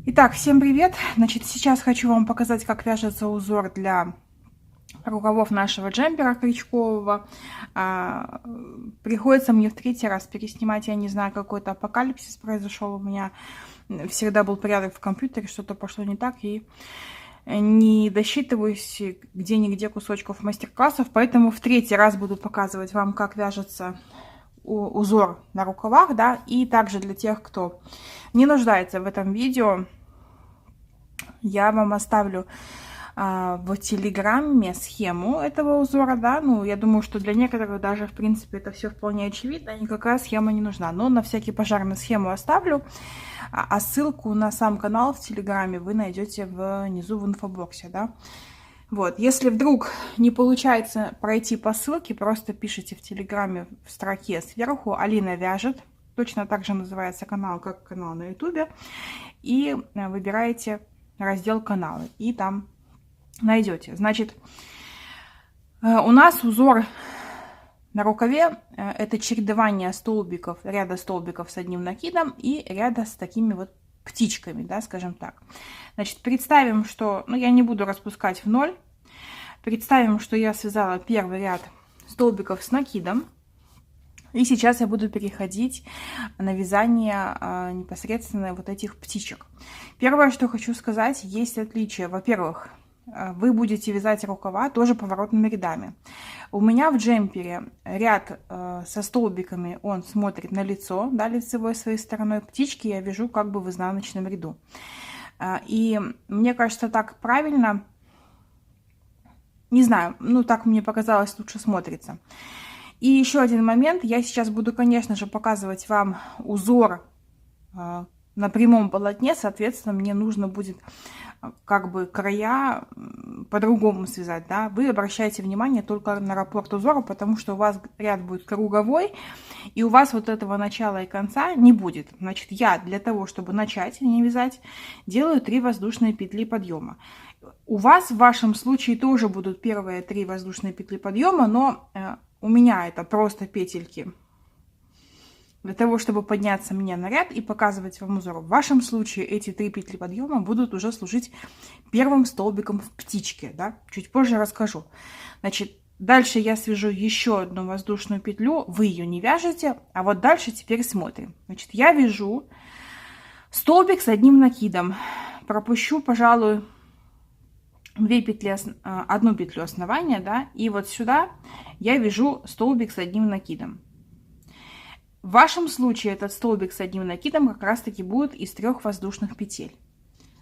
Итак, всем привет! Значит, сейчас хочу вам показать, как вяжется узор для рукавов нашего джемпера крючкового. Приходится мне в третий раз переснимать, я не знаю, какой-то апокалипсис произошел у меня. Всегда был порядок в компьютере, что-то пошло не так, и не досчитываюсь где-нигде кусочков мастер-классов, поэтому в третий раз буду показывать вам, как вяжется узор на рукавах, да, и также для тех, кто не нуждается в этом видео, я вам оставлю в Телеграме схему этого узора, да, ну, я думаю, что для некоторых даже, в принципе, это все вполне очевидно, никакая схема не нужна, но на всякий пожарный схему оставлю, а ссылку на сам канал в Телеграме вы найдете внизу в инфобоксе, да. Вот, если вдруг не получается пройти по ссылке, просто пишите в Телеграме в строке сверху «Алина вяжет», точно так же называется канал, как канал на Ютубе, и выбираете раздел «Каналы», и там найдете. Значит, у нас узор на рукаве это чередование столбиков, ряда столбиков с одним накидом и ряда с такими вот птичками, да, скажем так. Значит, представим, что, ну, я не буду распускать в ноль. Представим, что я связала первый ряд столбиков с накидом. И сейчас я буду переходить на вязание непосредственно вот этих птичек. Первое, что хочу сказать, есть отличие. Во-первых, вы будете вязать рукава тоже поворотными рядами. У меня в джемпере ряд со столбиками, он смотрит на лицо, да, лицевой своей стороной. Птички я вяжу как бы в изнаночном ряду. И мне кажется, так правильно, не знаю, ну так мне показалось, лучше смотрится. И еще один момент, я сейчас буду, конечно же, показывать вам узор на прямом полотне, соответственно, мне нужно будет как бы края по-другому связать, да. Вы обращайте внимание только на раппорт узора, потому что у вас ряд будет круговой, и у вас вот этого начала и конца не будет. Значит, я для того, чтобы начать не вязать, делаю 3 воздушные петли подъема. У вас в вашем случае тоже будут первые 3 воздушные петли подъема, но у меня это просто петельки для того, чтобы подняться мне на ряд и показывать вам узор. В вашем случае эти 3 петли подъема будут уже служить первым столбиком в птичке, да? Чуть позже расскажу. Значит, дальше я свяжу еще одну воздушную петлю, вы ее не вяжете, а вот дальше теперь смотрим. Значит, я вяжу столбик с одним накидом, пропущу, пожалуй, 2 петли, одну петлю основания, да, и вот сюда я вяжу столбик с одним накидом. В вашем случае этот столбик с одним накидом как раз таки будет из 3 воздушных петель,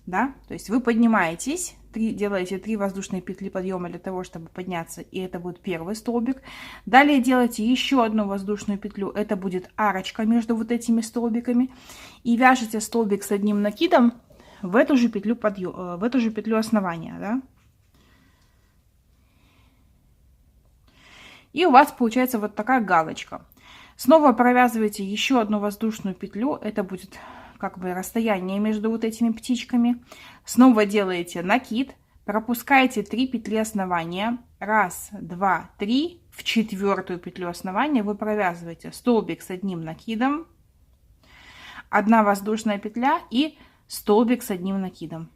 да, то есть вы поднимаетесь, делаете 3 воздушные петли подъема для того, чтобы подняться, и это будет первый столбик. Далее делаете еще одну воздушную петлю, это будет арочка между вот этими столбиками, и вяжете столбик с одним накидом в эту же петлю подъема, в эту же петлю основания, да. И у вас получается вот такая галочка. Снова провязываете еще одну воздушную петлю, это будет как бы расстояние между вот этими птичками. Снова делаете накид, пропускаете 3 петли основания, 1, 2, 3, в 4-ю петлю основания вы провязываете столбик с одним накидом, 1 воздушная петля и столбик с одним накидом.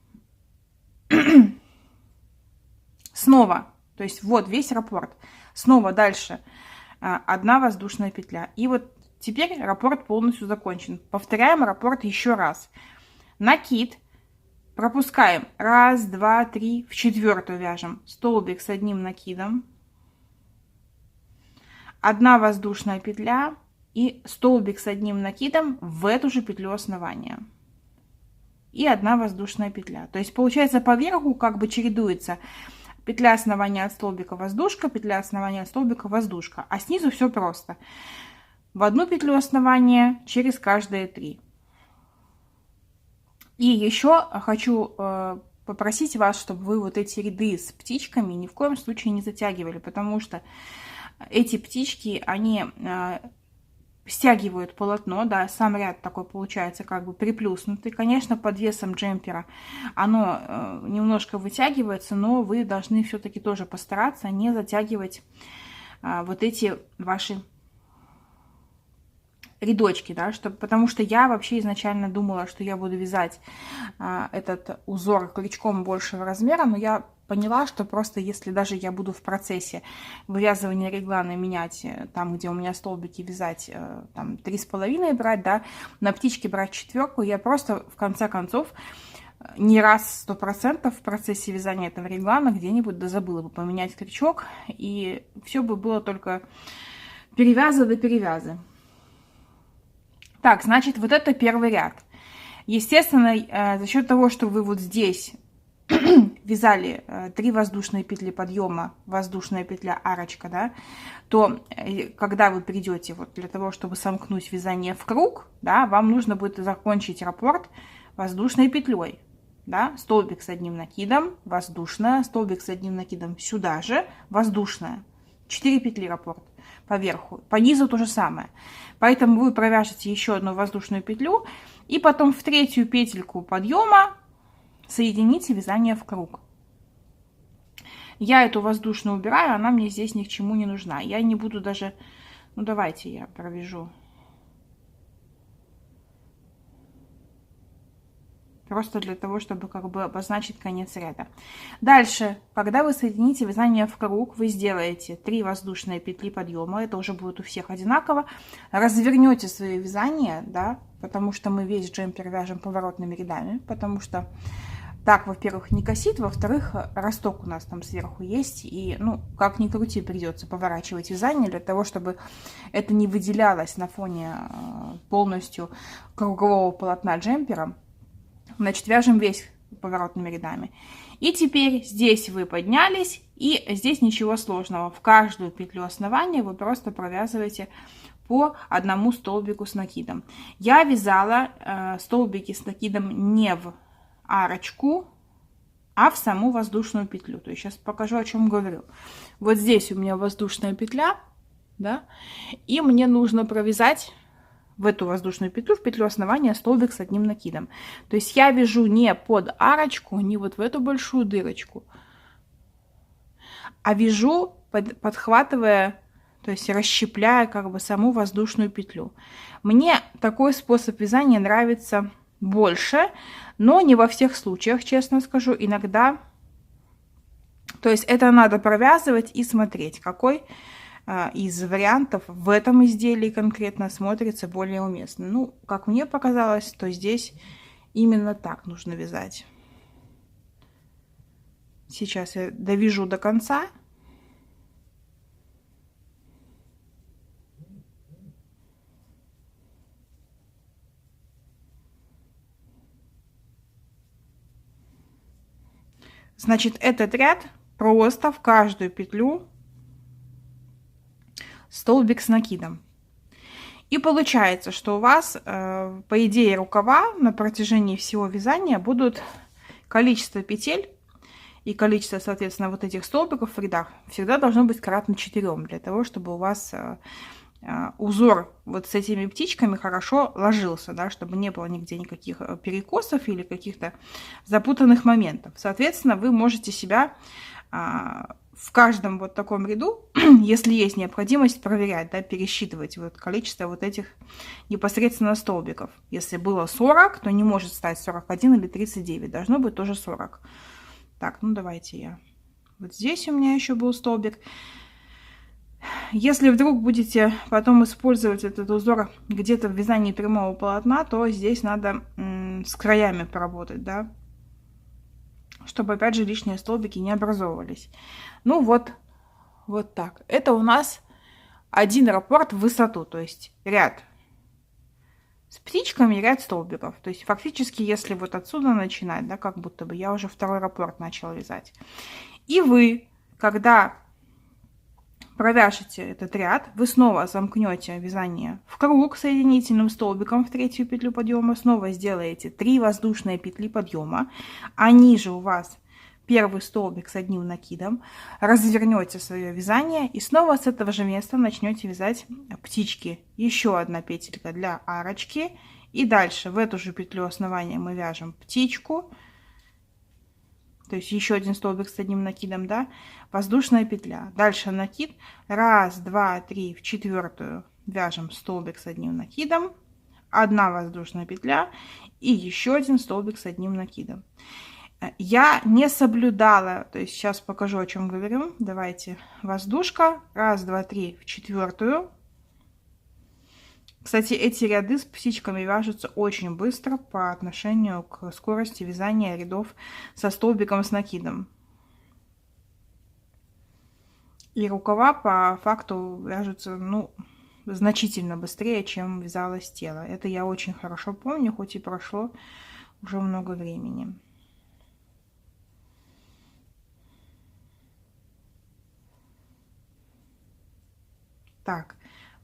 Снова, то есть вот весь раппорт. Снова дальше 1 воздушная петля. И вот теперь раппорт полностью закончен. Повторяем раппорт еще раз. Накид, пропускаем 1, 2, 3, в 4-ю вяжем столбик с одним накидом, 1 воздушная петля и столбик с одним накидом в эту же петлю основания. И 1 воздушная петля. То есть получается по верху как бы чередуется петля основания от столбика воздушка, петля основания от столбика воздушка, а снизу все просто. В одну петлю основания через каждые 3. И еще хочу попросить вас, чтобы вы вот эти ряды с птичками ни в коем случае не затягивали, потому что эти птички, они стягивают полотно, да, сам ряд такой получается как бы приплюснутый. Конечно, под весом джемпера оно немножко вытягивается, но вы должны все-таки тоже постараться не затягивать вот эти ваши рядочки, да, потому что я вообще изначально думала, что я буду вязать этот узор крючком большего размера, но я поняла, что просто если даже я буду в процессе вывязывания реглана менять, там, где у меня столбики, вязать там 3,5 брать, да, на птичке брать 4, я просто в конце концов не раз 100% в процессе вязания этого реглана где-нибудь забыла бы поменять крючок, и все бы было только перевязы до перевязы. Так, значит, вот это первый ряд. Естественно, за счет того, что вы вот здесь вязали 3 воздушные петли подъема, воздушная петля, арочка, да, то когда вы придете вот для того, чтобы сомкнуть вязание в круг, да, вам нужно будет закончить раппорт воздушной петлей, да, столбик с одним накидом, воздушная, столбик с одним накидом сюда же, воздушная, 4 петли раппорт поверху, по низу то же самое. Поэтому вы провяжете еще одну воздушную петлю и потом в третью петельку подъема соедините вязание в круг. Я эту воздушную убираю, она мне здесь ни к чему не нужна. Я не буду даже, ну давайте я провяжу. Просто для того, чтобы как бы обозначить конец ряда. Дальше, когда вы соедините вязание в круг, вы сделаете 3 воздушные петли подъема. Это уже будет у всех одинаково. Развернете свое вязание, да, потому что мы весь джемпер вяжем поворотными рядами, потому что так, во-первых, не косит, во-вторых, росток у нас там сверху есть, и, ну, как ни крути, придется поворачивать вязание для того, чтобы это не выделялось на фоне полностью кругового полотна джемпера. Значит, вяжем весь поворотными рядами. И теперь здесь вы поднялись, и здесь ничего сложного. В каждую петлю основания вы просто провязываете по одному столбику с накидом. Я вязала столбики с накидом не в арочку, а в саму воздушную петлю. То есть сейчас покажу, о чем говорю. Вот здесь у меня воздушная петля, да, и мне нужно провязать в эту воздушную петлю, в петлю основания, столбик с одним накидом. То есть я вяжу не под арочку, не вот в эту большую дырочку, а вяжу, подхватывая, то есть расщепляя как бы саму воздушную петлю. Мне такой способ вязания нравится больше, но не во всех случаях, честно скажу. Иногда, то есть это надо провязывать и смотреть, какой из вариантов в этом изделии конкретно смотрится более уместно. Ну, как мне показалось, то здесь именно так нужно вязать. Сейчас я довяжу до конца. Значит, этот ряд просто в каждую петлю столбик с накидом. И получается, что у вас, по идее, рукава на протяжении всего вязания будут количество петель и количество, соответственно, вот этих столбиков в рядах всегда должно быть кратно 4, для того, чтобы у вас узор вот с этими птичками хорошо ложился, да, чтобы не было нигде никаких перекосов или каких-то запутанных моментов. Соответственно, вы можете себя в каждом вот таком ряду, если есть необходимость, проверять, да, пересчитывать вот количество вот этих непосредственно столбиков. Если было 40, то не может стать 41 или 39, должно быть тоже 40. Так, ну давайте я. Вот здесь у меня еще был столбик. Если вдруг будете потом использовать этот узор где-то в вязании прямого полотна, то здесь надо с краями поработать, да, чтобы опять же лишние столбики не образовывались. Ну вот, вот так. Это у нас один раппорт в высоту, то есть ряд с птичками, ряд столбиков. То есть фактически, если вот отсюда начинать, да, как будто бы я уже второй раппорт начала вязать. И вы, когда провяжете этот ряд, вы снова замкнете вязание в круг соединительным столбиком в третью петлю подъема, снова сделаете 3 воздушные петли подъема, а ниже у вас первый столбик с одним накидом, развернете свое вязание и снова с этого же места начнете вязать птички. Еще одна петелька для арочки, и дальше в эту же петлю основания мы вяжем птичку. То есть еще один столбик с одним накидом, да, воздушная петля. Дальше накид, 1, 2, 3 в четвертую вяжем столбик с одним накидом, 1 воздушная петля и еще один столбик с одним накидом. Я не соблюдала, то есть сейчас покажу, о чем говорю. Давайте, воздушка, 1, 2, 3 в 4. Кстати, эти ряды с птичками вяжутся очень быстро по отношению к скорости вязания рядов со столбиком с накидом. И рукава по факту вяжутся, ну, значительно быстрее, чем вязалось тело. Это я очень хорошо помню, хоть и прошло уже много времени. Так,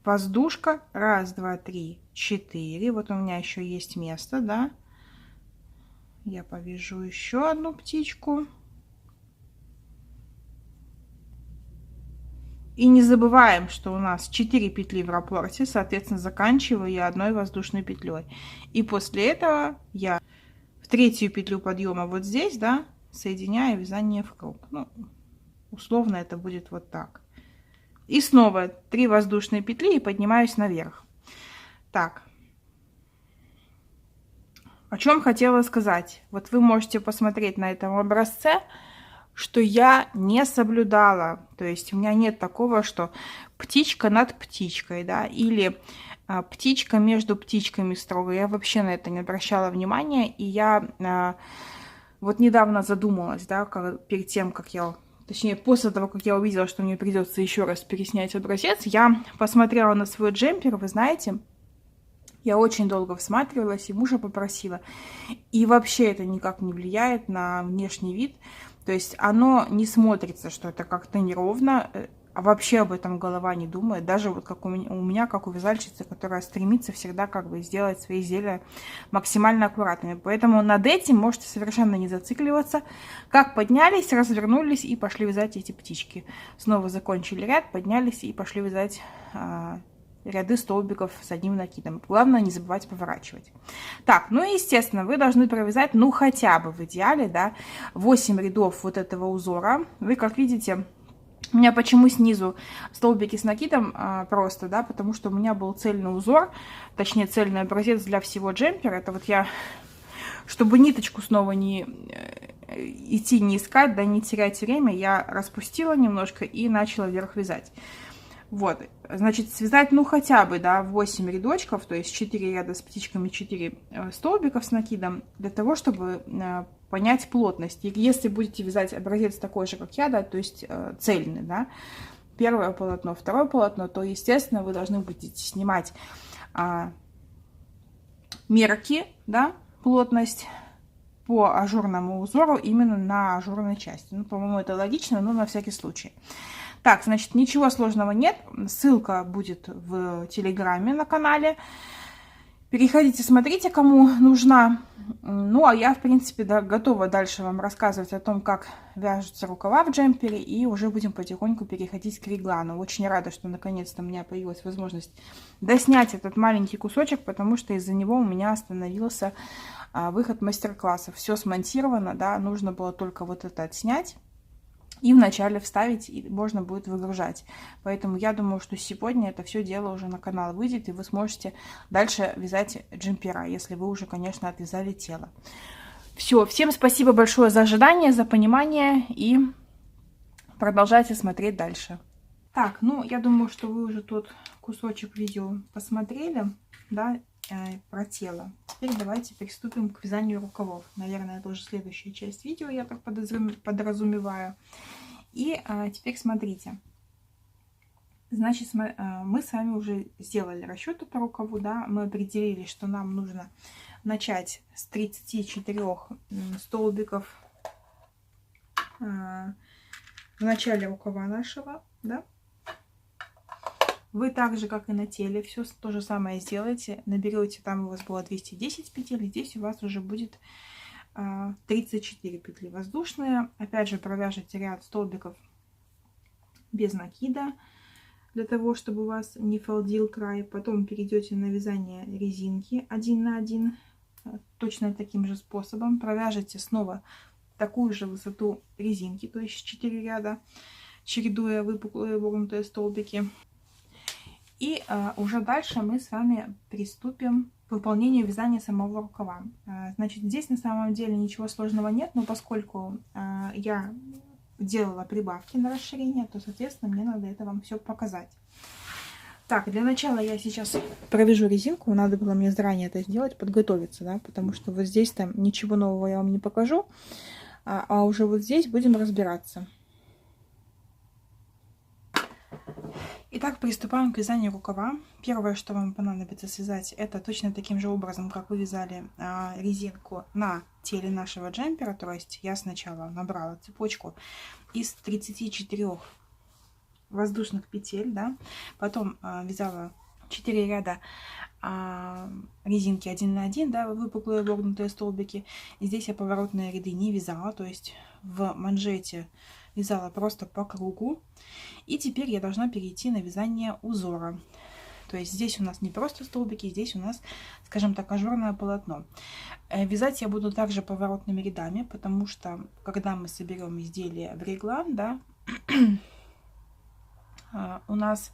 воздушка, 1, 2, 3, 4. Вот у меня еще есть место, да. Я повяжу еще одну птичку. И не забываем, что у нас 4 петли в раппорте, соответственно, заканчиваю я 1 воздушной петлей. И после этого я в 3-ю петлю подъема вот здесь, да, соединяю вязание в круг. Ну, условно это будет вот так. И снова 3 воздушные петли и поднимаюсь наверх. Так. О чем хотела сказать. Вот вы можете посмотреть на этом образце, что я не соблюдала. То есть у меня нет такого, что птичка над птичкой, да, или птичка между птичками строго. Я вообще на это не обращала внимания. И я вот недавно задумалась, да, перед тем, как я... Точнее, после того, как я увидела, что мне придется еще раз переснять образец, я посмотрела на свой джемпер, вы знаете, я очень долго всматривалась и мужа попросила. И вообще это никак не влияет на внешний вид. То есть оно не смотрится, что это как-то неровно. А вообще об этом голова не думает. Даже вот как у меня, как у вязальщицы, которая стремится всегда как бы сделать свои изделия максимально аккуратными. Поэтому над этим можете совершенно не зацикливаться. Как поднялись, развернулись и пошли вязать эти птички. Снова закончили ряд, поднялись и пошли вязать ряды столбиков с одним накидом. Главное не забывать поворачивать. Так, ну и естественно, вы должны провязать, ну хотя бы в идеале, да, 8 рядов вот этого узора. Вы, как видите, у меня почему снизу столбики с накидом просто, да, потому что у меня был цельный узор, точнее цельный образец для всего джемпера. Это вот я, чтобы ниточку снова не идти, не искать, да, не терять время, я распустила немножко и начала вверх вязать. Вот, значит, связать, ну, хотя бы, да, 8 рядочков, то есть 4 ряда с птичками, 4 столбиков с накидом, для того, чтобы понять плотность. И если будете вязать образец такой же, как я, да, то есть цельный, да, первое полотно, второе полотно, то, естественно, вы должны будете снимать мерки, да, плотность по ажурному узору именно на ажурной части. Ну, по-моему, это логично, но на всякий случай. Так, значит, ничего сложного нет. Ссылка будет в Телеграме на канале. Переходите, смотрите, кому нужна. Ну, а я, в принципе, да, готова дальше вам рассказывать о том, как вяжутся рукава в джемпере. И уже будем потихоньку переходить к реглану. Очень рада, что наконец-то у меня появилась возможность доснять этот маленький кусочек, потому что из-за него у меня остановился выход мастер-классов. Все смонтировано, да, нужно было только вот это отснять. И вначале вставить, и можно будет выгружать. Поэтому я думаю, что сегодня это все дело уже на канал выйдет, и вы сможете дальше вязать джемпера, если вы уже, конечно, отвязали тело. Все, всем спасибо большое за ожидание, за понимание, и продолжайте смотреть дальше. Так, ну, я думаю, что вы уже тот кусочек видео посмотрели, да, про тело. Теперь давайте приступим к вязанию рукавов. Наверное, это уже следующая часть видео, я так подразумеваю. И теперь смотрите. Значит, мы с вами уже сделали расчеты по рукаву, да, мы определили, что нам нужно начать с 34 столбиков в начале рукава нашего, да. Вы так же, как и на теле, все то же самое сделаете. Наберете, там у вас было 210 петель, здесь у вас уже будет 34 петли воздушные. Опять же, провяжете ряд столбиков без накида, для того, чтобы у вас не фалдил край. Потом перейдете на вязание резинки 1 на 1, точно таким же способом. Провяжете снова такую же высоту резинки, то есть 4 ряда, чередуя выпуклые вогнутые столбики. И уже дальше мы с вами приступим к выполнению вязания самого рукава. Значит, здесь на самом деле ничего сложного нет, но поскольку я делала прибавки на расширение, то, соответственно, мне надо это вам все показать. Так, для начала я сейчас провяжу резинку. Надо было мне заранее это сделать, подготовиться, да, потому что вот здесь там ничего нового я вам не покажу, а уже вот здесь будем разбираться. Итак, приступаем к вязанию рукава. Первое, что вам понадобится связать, это точно таким же образом, как вы вязали резинку на теле нашего джемпера. То есть я сначала набрала цепочку из 34 воздушных петель, да, потом вязала 4 ряда резинки 1 на 1, да, выпуклые вогнутые столбики. И здесь я поворотные ряды не вязала, то есть в манжете вязала просто по кругу. И теперь я должна перейти на вязание узора. То есть здесь у нас не просто столбики, здесь у нас, скажем так, ажурное полотно. Вязать я буду также поворотными рядами, потому что когда мы соберем изделие в реглан, да, у нас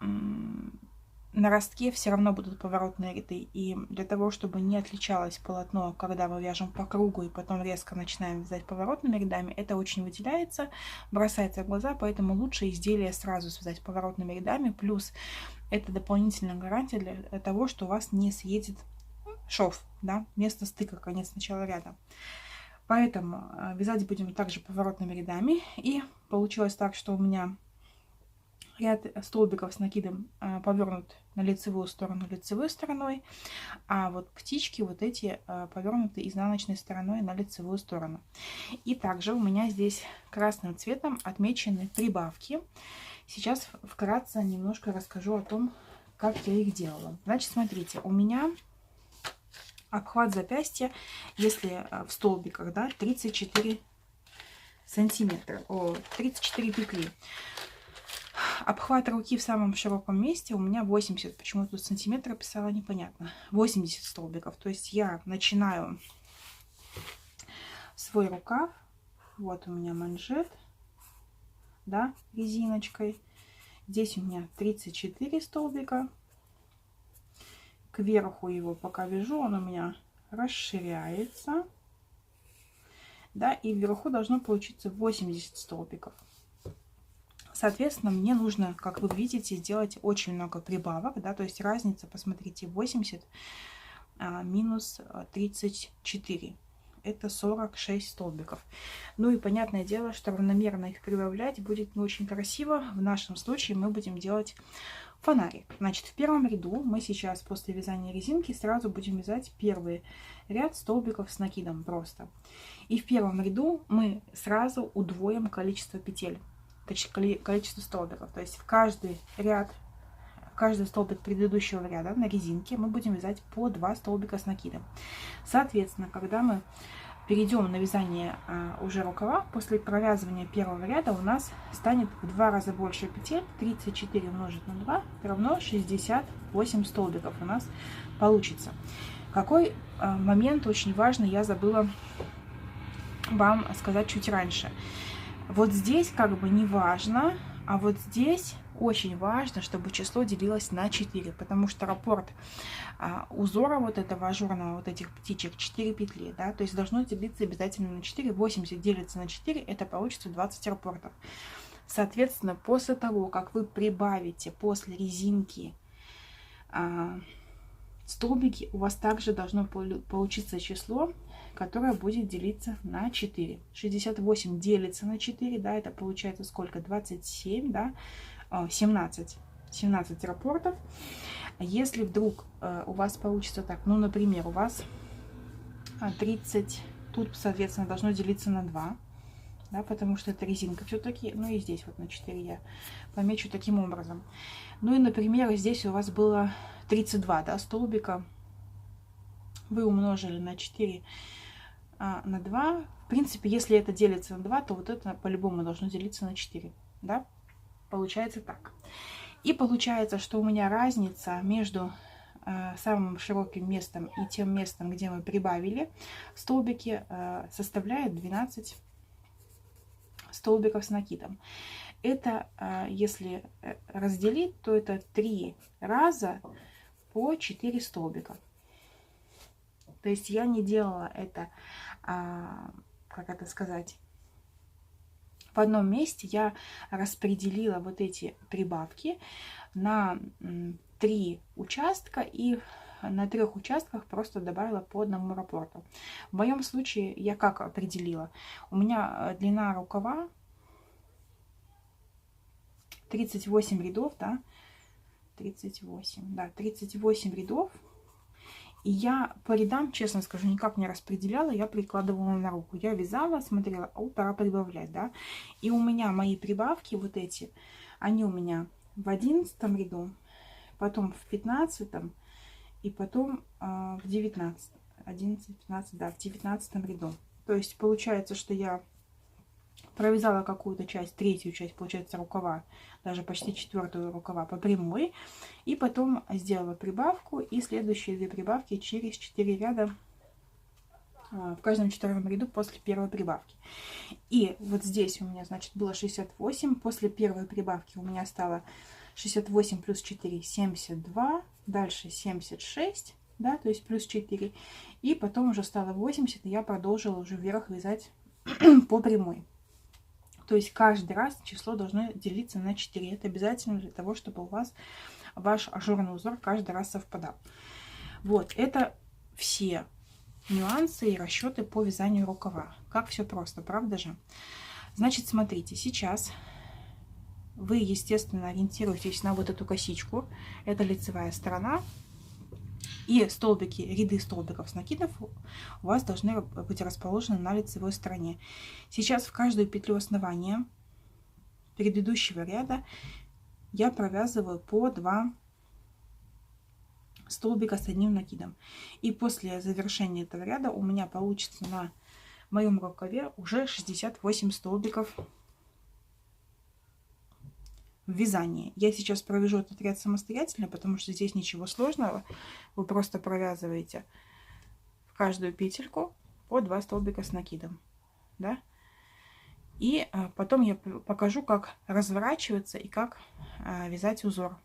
на ростке все равно будут поворотные ряды. И для того, чтобы не отличалось полотно, когда мы вяжем по кругу и потом резко начинаем вязать поворотными рядами, это очень выделяется, бросается в глаза, поэтому лучше изделие сразу связать поворотными рядами. Плюс это дополнительная гарантия для того, что у вас не съедет шов, да, место стыка, конец начала ряда. Поэтому вязать будем также поворотными рядами. И получилось так, что у меня ряд столбиков с накидом повернут на лицевую сторону лицевой стороной, а вот птички вот эти повернуты изнаночной стороной на лицевую сторону. И также у меня здесь красным цветом отмечены прибавки. Сейчас вкратце немножко расскажу о том, как я их делала. Значит, смотрите, у меня обхват запястья, если в столбиках, да, 34 сантиметра, 34 петли. Обхват руки в самом широком месте у меня 80. Почему тут сантиметры писала, непонятно. 80 столбиков. То есть я начинаю свой рукав. Вот у меня манжет, да, резиночкой. Здесь у меня 34 столбика. Кверху его пока вяжу, он у меня расширяется. Да, и вверху должно получиться 80 столбиков. Соответственно, мне нужно, как вы видите, сделать очень много прибавок, да, то есть разница, посмотрите, 80 минус 34. Это 46 столбиков. Ну и понятное дело, что равномерно их прибавлять будет не очень красиво. В нашем случае мы будем делать фонарик. Значит, в первом ряду мы сейчас после вязания резинки сразу будем вязать первый ряд столбиков с накидом просто. И в первом ряду мы сразу удвоим количество петель, точнее количество столбиков. То есть в каждый ряд, в каждый столбик предыдущего ряда на резинке мы будем вязать по 2 столбика с накидом. Соответственно, когда мы перейдем на вязание уже рукава, после провязывания первого ряда у нас станет в 2 раза больше петель. 34 умножить на 2 равно 68 столбиков у нас получится. Какой момент очень важный, я забыла вам сказать чуть раньше. Вот здесь как бы не важно, а вот здесь очень важно, чтобы число делилось на 4, потому что раппорт узора вот этого ажурного, вот этих птичек, 4 петли, да, то есть должно делиться обязательно на 4. 80 делится на 4, это получится 20 раппортов. Соответственно, после того, как вы прибавите после резинки столбики, у вас также должно получиться число, которое будет делиться на 4. 68 делится на 4, да, это получается сколько? 27, да, 17 раппортов. Если вдруг у вас получится так, ну, например, у вас 30, тут, соответственно, должно делиться на 2, да, потому что это резинка все-таки, ну, и здесь вот на 4 я помечу таким образом. Ну, и, например, здесь у вас было 32, да, столбика, вы умножили на 4 на 2. В принципе, если это делится на 2, то вот это по-любому должно делиться на 4, да, получается так. И получается, что у меня разница между самым широким местом и тем местом, где мы прибавили столбики, составляет 12 столбиков с накидом. Это, если разделить, то это 3 раза по 4 столбика. То есть я не делала это, как это сказать, в одном месте. Я распределила вот эти прибавки на 3 участка и на 3 участках просто добавила по одному раппорту. В моем случае я как определила? У меня длина рукава 38 рядов, да, 38 рядов. И я по рядам, честно скажу, никак не распределяла, я прикладывала на руку. Я вязала, смотрела, пора прибавлять, да. И у меня мои прибавки, вот эти, они у меня в 11 ряду, потом в 15 и потом в 19, 11, 15, да, в 19 ряду. То есть получается, что я провязала какую-то часть, третью часть, получается, рукава, даже почти четвертую рукава по прямой, и потом сделала прибавку, и следующие 2 прибавки через 4 ряда в каждом 4 ряду после первой прибавки. И вот здесь у меня, значит, было 68, после первой прибавки у меня стало 68 плюс 4, 72, дальше 76, да, то есть плюс 4, и потом уже стало 80, и я продолжила уже вверх вязать по прямой. То есть каждый раз число должно делиться на 4. Это обязательно для того, чтобы у вас ваш ажурный узор каждый раз совпадал. Вот, это все нюансы и расчеты по вязанию рукава. Как все просто, правда же? Значит, смотрите, сейчас вы, естественно, ориентируетесь на вот эту косичку. Это лицевая сторона. И столбики, ряды столбиков с накидов у вас должны быть расположены на лицевой стороне. Сейчас в каждую петлю основания предыдущего ряда я провязываю по 2 столбика с одним накидом. И после завершения этого ряда у меня получится на моем рукаве уже 68 столбиков в вязании. Я сейчас провяжу этот ряд самостоятельно, потому что здесь ничего сложного. Вы просто провязываете в каждую петельку по 2 столбика с накидом, да? И потом я покажу, как разворачиваться и как вязать узор.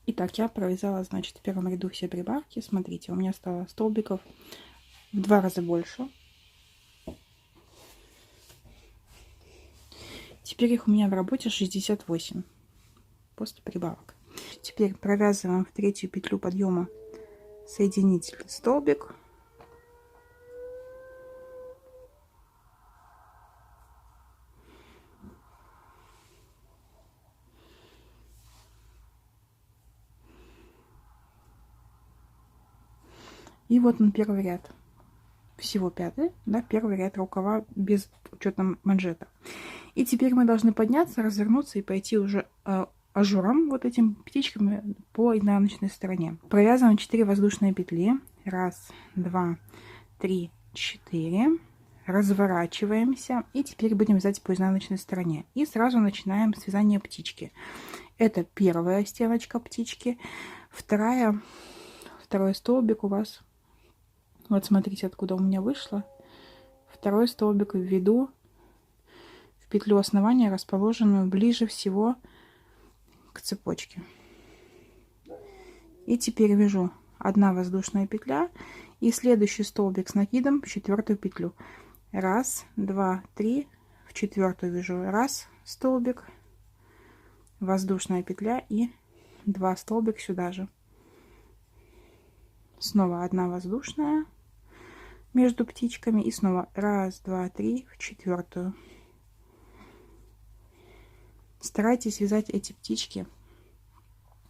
Итак, я провязала, значит, в первом ряду все прибавки. Смотрите, у меня стало столбиков в 2 раза больше. Теперь их у меня в работе 68 после прибавок. Теперь провязываем в 3-ю петлю подъема соединительный столбик. И вот он, первый ряд. Всего 5-й, да, первый ряд рукава без учета манжета. И теперь мы должны подняться, развернуться и пойти уже ажуром, вот этим птичками по изнаночной стороне. Провязываем 4 воздушные петли. 1, 2, 3, 4. Разворачиваемся. И теперь будем вязать по изнаночной стороне. И сразу начинаем с вязания птички. Это первая стеночка птички. Второй столбик у вас. Вот смотрите, откуда у меня вышло. Второй столбик введу в петлю основания, расположенную ближе всего к цепочке. И теперь вяжу 1 воздушная петля и следующий столбик с накидом в 4-ю петлю. 1, 2, 3, в 4-ю вяжу 1 столбик, воздушная петля и 2 столбика сюда же. Снова 1 воздушная между птичками и снова 1, 2, 3 в 4-ю. Старайтесь вязать эти птички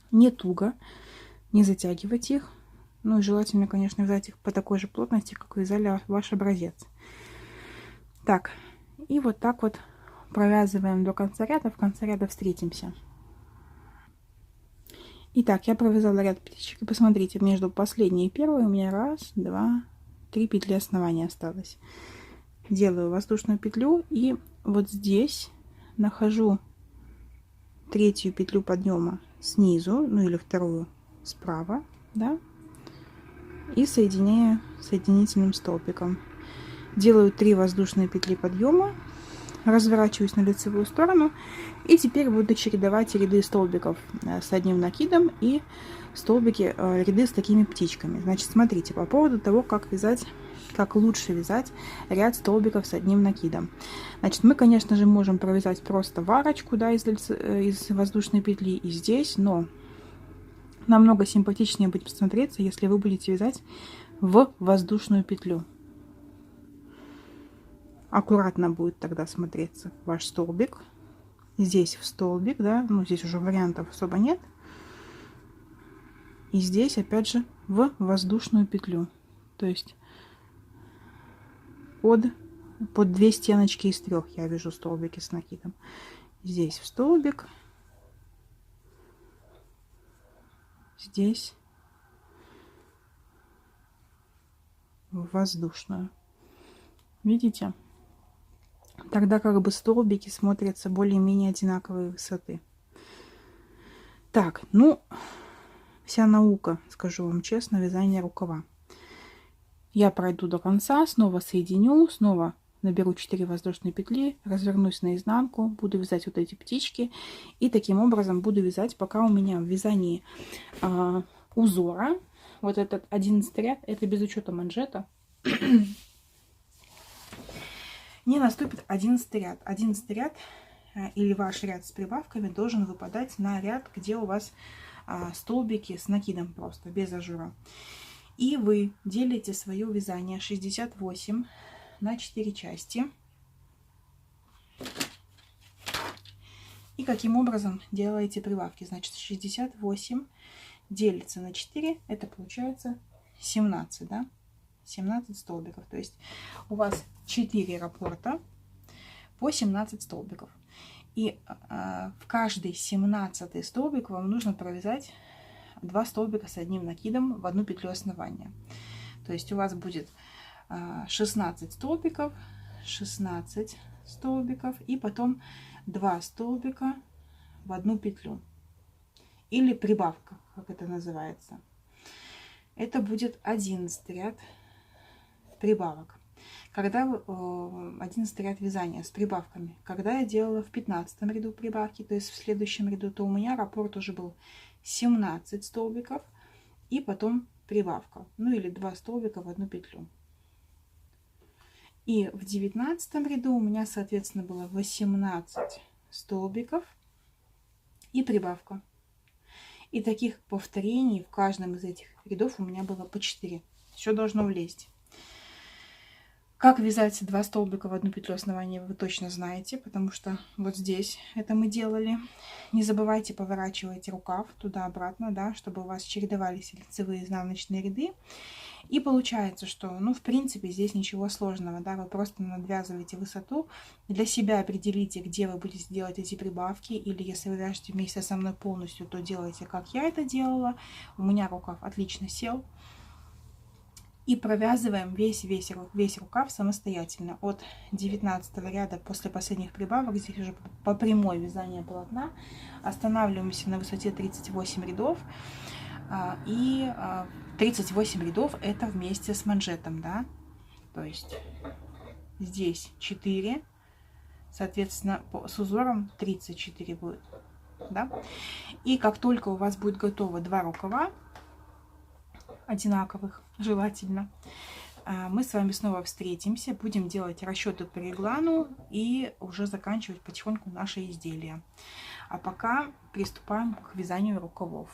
не туго, не затягивать их. Ну и желательно, конечно, вязать их по такой же плотности, как вязали ваш образец. Так, и вот так вот провязываем до конца ряда. В конце ряда встретимся. Итак, я провязала ряд птичек. И посмотрите, между последней и первой у меня 1, 2, 3 петли основания осталось. Делаю воздушную петлю и вот здесь нахожу 3-ю петлю подъема снизу, ну или 2-ю справа, да, и соединяю соединительным столбиком. Делаю 3 воздушные петли подъема, разворачиваюсь на лицевую сторону и теперь буду чередовать ряды столбиков с одним накидом и столбики, ряды с такими птичками. Значит, смотрите, по поводу того, как вязать, как лучше вязать ряд столбиков с одним накидом. Значит, мы, конечно же, можем провязать просто варочку, да, из воздушной петли и здесь, но намного симпатичнее будет смотреться, если вы будете вязать в воздушную петлю. Аккуратно будет тогда смотреться ваш столбик. Здесь в столбик, да, ну здесь уже вариантов особо нет. И здесь опять же в воздушную петлю. То есть под 2 стеночки из 3 я вяжу столбики с накидом. Здесь в столбик. Здесь в воздушную. Видите? Тогда как бы столбики смотрятся более-менее одинаковой высоты. Так, ну, вся наука, скажу вам честно, вязание рукава. Я пройду до конца, снова соединю, снова наберу 4 воздушные петли, развернусь наизнанку, буду вязать вот эти птички. И таким образом буду вязать, пока у меня в вязании узора, вот этот 11 ряд, это без учета манжета, не наступит 11 ряд. 11 ряд или ваш ряд с прибавками должен выпадать на ряд, где у вас столбики с накидом просто, без ажура. И вы делите свое вязание 68 на 4 части. И каким образом делаете прибавки? Значит, 68 делится на 4, это получается 17, да? 17 столбиков. То есть у вас 4 раппорта по 17 столбиков. И в каждый 17 столбик вам нужно провязать 2 столбика с одним накидом в одну петлю основания. То есть у вас будет 16 столбиков, 16 столбиков и потом 2 столбика в одну петлю. Или прибавка, как это называется. Это будет 11 ряд прибавок. Когда 11 ряд вязания с прибавками, когда я делала в 15 ряду прибавки, то есть в следующем ряду, то у меня раппорт уже был 17 столбиков и потом прибавка, ну или 2 столбика в одну петлю. И в 19 ряду у меня, соответственно, было 18 столбиков и прибавка. И таких повторений в каждом из этих рядов у меня было по 4. Все должно влезть. Как вязать 2 столбика в одну петлю основания, вы точно знаете, потому что вот здесь это мы делали. Не забывайте, поворачивайте рукав туда-обратно, да, чтобы у вас чередовались лицевые и изнаночные ряды. И получается, что, ну, в принципе, здесь ничего сложного, да, вы просто надвязываете высоту, для себя определите, где вы будете делать эти прибавки, или если вы вяжете вместе со мной полностью, то делайте, как я это делала. У меня рукав отлично сел. И провязываем весь рукав самостоятельно. От 19 ряда после последних прибавок, здесь уже по прямой вязание полотна, останавливаемся на высоте 38 рядов. И 38 рядов это вместе с манжетом, да. То есть здесь 4, соответственно, с узором 34 будет, да. И как только у вас будет готово 2 рукава, одинаковых, желательно, мы с вами снова встретимся, будем делать расчеты по реглану и уже заканчивать потихоньку наши изделия. А пока приступаем к вязанию рукавов.